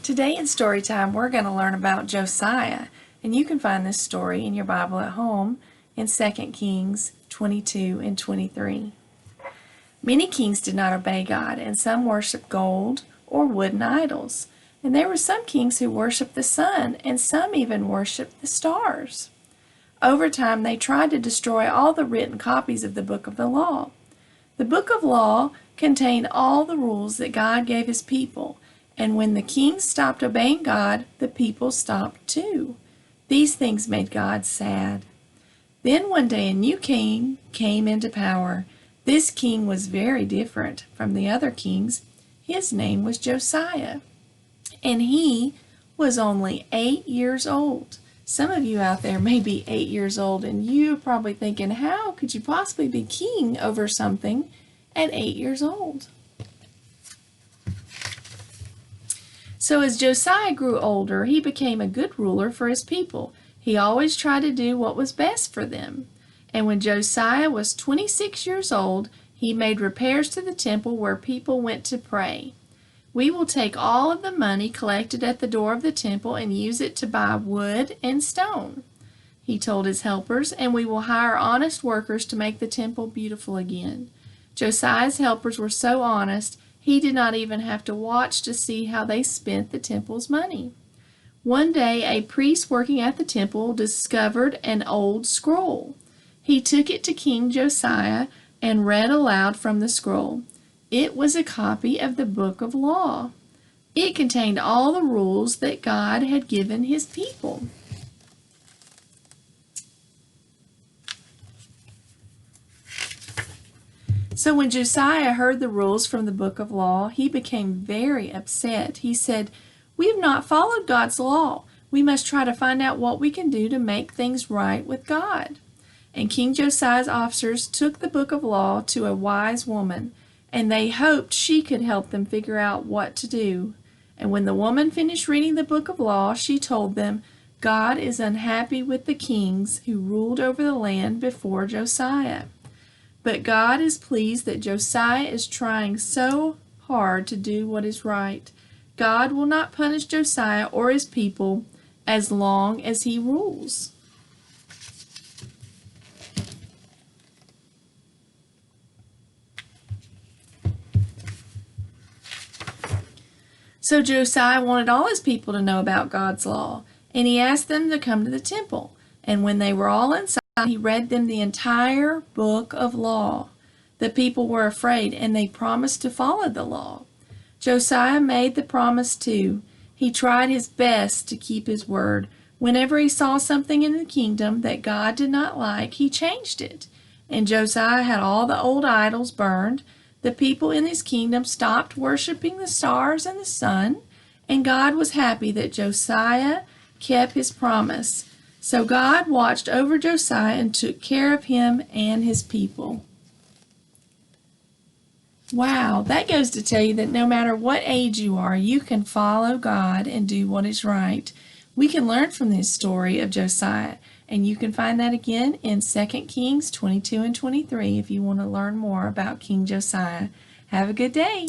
Today in Storytime, we're going to learn about Josiah, and you can find this story in your Bible at home in 2 Kings 22 and 23. Many kings did not obey God, and some worshiped gold or wooden idols. And there were some kings who worshiped the sun, and some even worshiped the stars. Over time, they tried to destroy all the written copies of the Book of the Law. The Book of Law contained all the rules that God gave His people, and when the kings stopped obeying God, the people stopped too. These things made God sad. Then one day a new king came into power. This king was very different from the other kings. His name was Josiah, and he was only 8 years old. Some of you out there may be 8 years old, and you're probably thinking, how could you possibly be king over something at 8 years old? So as Josiah grew older, he became a good ruler for his people. He always tried to do what was best for them. And when Josiah was 26 years old, he made repairs to the temple where people went to pray. We will take all of the money collected at the door of the temple and use it to buy wood and stone, he told his helpers, and we will hire honest workers to make the temple beautiful again. Josiah's helpers were so honest, he did not even have to watch to see how they spent the temple's money. One day, a priest working at the temple discovered an old scroll. He took it to King Josiah and read aloud from the scroll. It was a copy of the Book of Law. It contained all the rules that God had given His people. So when Josiah heard the rules from the Book of Law, he became very upset. He said, "We have not followed God's law. We must try to find out what we can do to make things right with God." And King Josiah's officers took the Book of Law to a wise woman, and they hoped she could help them figure out what to do. And when the woman finished reading the Book of Law, she told them, God is unhappy with the kings who ruled over the land before Josiah. But God is pleased that Josiah is trying so hard to do what is right. God will not punish Josiah or his people as long as he rules. So Josiah wanted all his people to know about God's law, and he asked them to come to the temple. And when they were all inside, he read them the entire book of law. The people were afraid, and they promised to follow the law. Josiah made the promise too. He tried his best to keep his word. Whenever he saw something in the kingdom that God did not like, he changed it. And Josiah had all the old idols burned. The people in his kingdom stopped worshiping the stars and the sun, and God was happy that Josiah kept his promise. So God watched over Josiah and took care of him and his people. Wow, that goes to tell you that no matter what age you are, you can follow God and do what is right. We can learn from this story of Josiah, and you can find that again in 2 Kings 22 and 23 if you want to learn more about King Josiah. Have a good day.